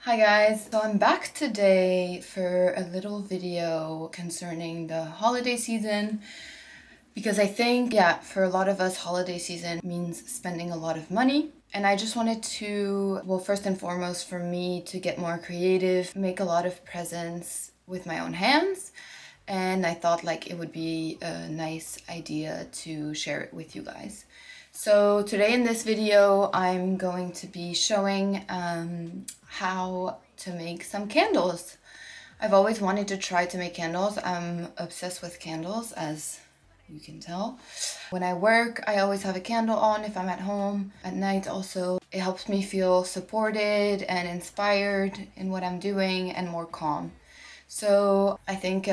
Hi guys, so I'm back today for a little video concerning the holiday season because I think, for a lot of us, holiday season means spending a lot of money. And I just wanted to, well, first and foremost, for me to get more creative, make a lot of presents with my own hands. And I thought like it would be a nice idea to share it with you guys. So today in this video, I'm going to be showing how to make some candles. I've always wanted to try to make candles. I'm obsessed with candles, as you can tell. When I work, I always have a candle on if I'm at home. At night also, it helps me feel supported and inspired in what I'm doing and more calm. So I think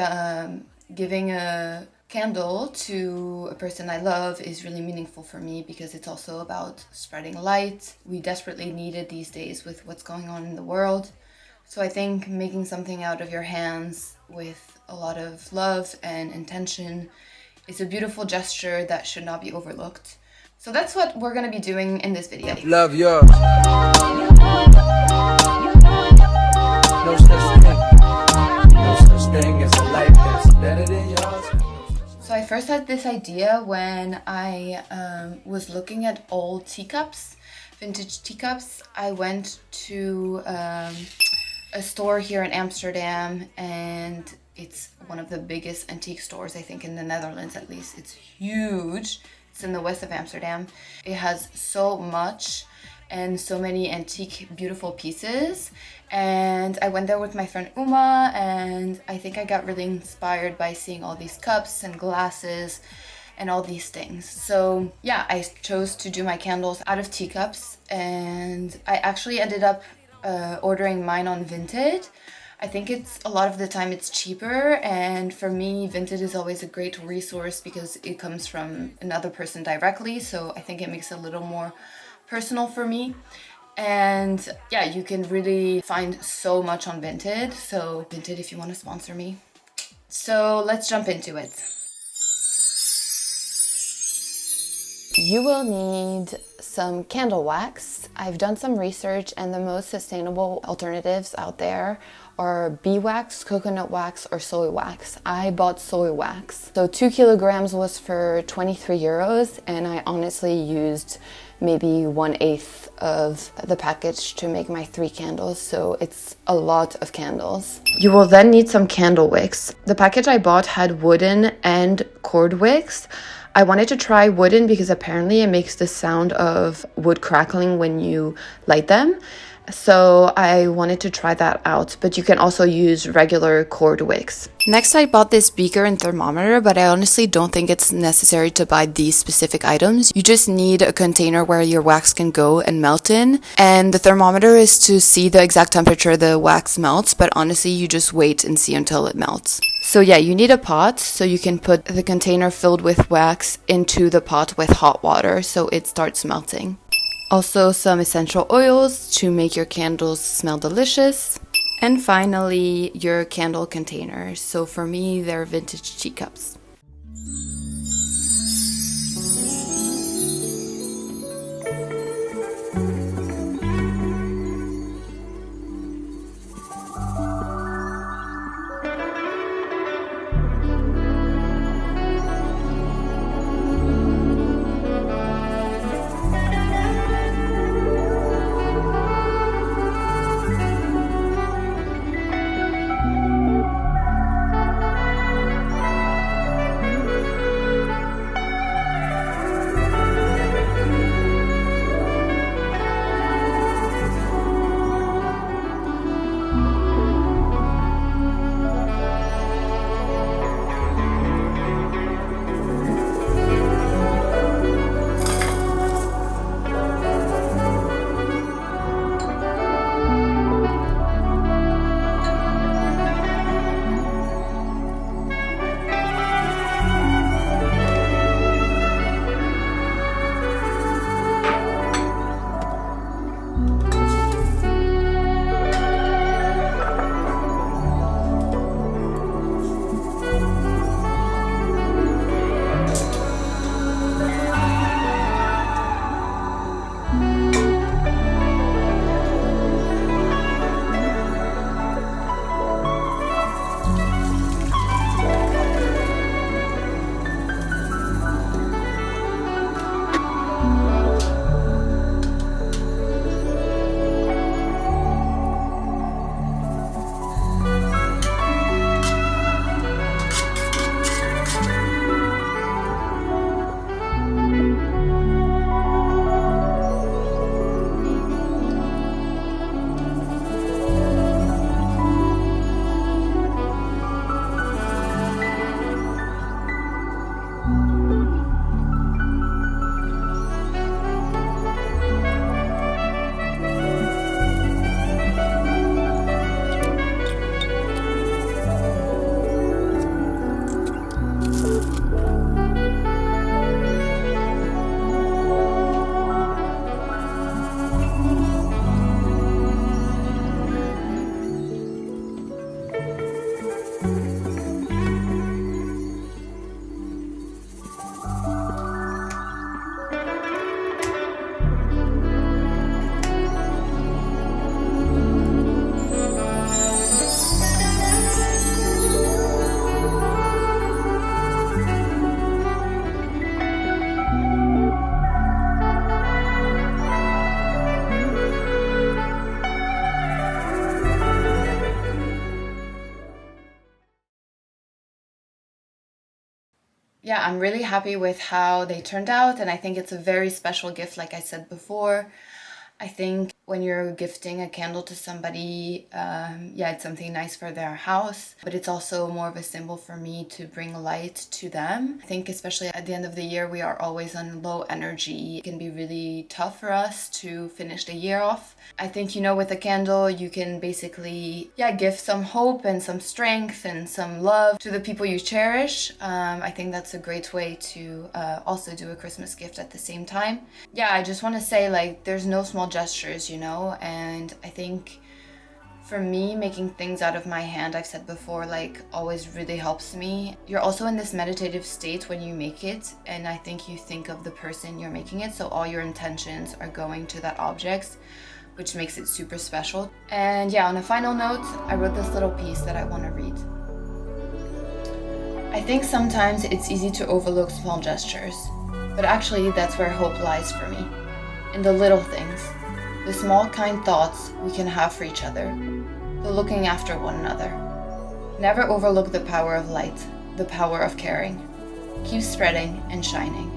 giving a candle to a person I love is really meaningful for me because it's also about spreading light. We desperately need it these days with what's going on in the world. So I think making something out of your hands with a lot of love and intention is a beautiful gesture that should not be overlooked. So that's what we're gonna be doing in this video. Love yours. No such thing. No such thing as a life that's better than yours. So I first had this idea when I was looking at old teacups, vintage teacups. I went to a store here in Amsterdam, and it's one of the biggest antique stores, I think, in the Netherlands at least. It's huge. It's in the west of Amsterdam. It has so much and so many antique, beautiful pieces. And I went there with my friend Uma, and I think I got really inspired by seeing all these cups and glasses and all these things. So yeah, I chose to do my candles out of teacups, and I actually ended up ordering mine on Vinted. I think it's a lot of the time it's cheaper, and for me Vinted is always a great resource because it comes from another person directly, so I think it makes it a little more personal for me. And yeah, you can really find so much on Vinted. So Vinted, if you want to sponsor me. So let's jump into it. You will need some candle wax. I've done some research, and the most sustainable alternatives out there are beeswax, coconut wax, or soy wax. I bought soy wax. So 2 kilograms was for 23 euros, and I honestly used maybe 1/8 of the package to make my 3 candles, so it's a lot of candles. You will then need some candle wicks. The package I bought had wooden and cord wicks. I wanted to try wooden because apparently it makes the sound of wood crackling when you light them. So I wanted to try that out, but you can also use regular cord wicks. Next, I bought this beaker and thermometer, but I honestly don't think it's necessary to buy these specific items. You just need a container where your wax can go and melt in. And the thermometer is to see the exact temperature the wax melts, but honestly, you just wait and see until it melts. So yeah, you need a pot so you can put the container filled with wax into the pot with hot water so it starts melting. Also some essential oils to make your candles smell delicious. And finally, your candle containers. So for me, they're vintage teacups. Yeah, I'm really happy with how they turned out, and I think it's a very special gift, like I said before. I think when you're gifting a candle to somebody, yeah, it's something nice for their house, but it's also more of a symbol for me to bring light to them. I think especially at the end of the year, we are always on low energy. It can be really tough for us to finish the year off. I think, you know, with a candle, you can basically, yeah, give some hope and some strength and some love to the people you cherish. I think that's a great way to also do a Christmas gift at the same time. Yeah, I just want to say, like, there's no small gestures, you know, and I think for me, making things out of my hand, I've said before, like, always really helps me. You're also in this meditative state when you make it, and I think you think of the person you're making it, so all your intentions are going to that object, which makes it super special. And yeah, on a final note, I wrote this little piece that I want to read. I think sometimes it's easy to overlook small gestures, but actually that's where hope lies for me. In the little things, the small kind thoughts we can have for each other, the looking after one another. Never overlook the power of light, the power of caring. Keep spreading and shining.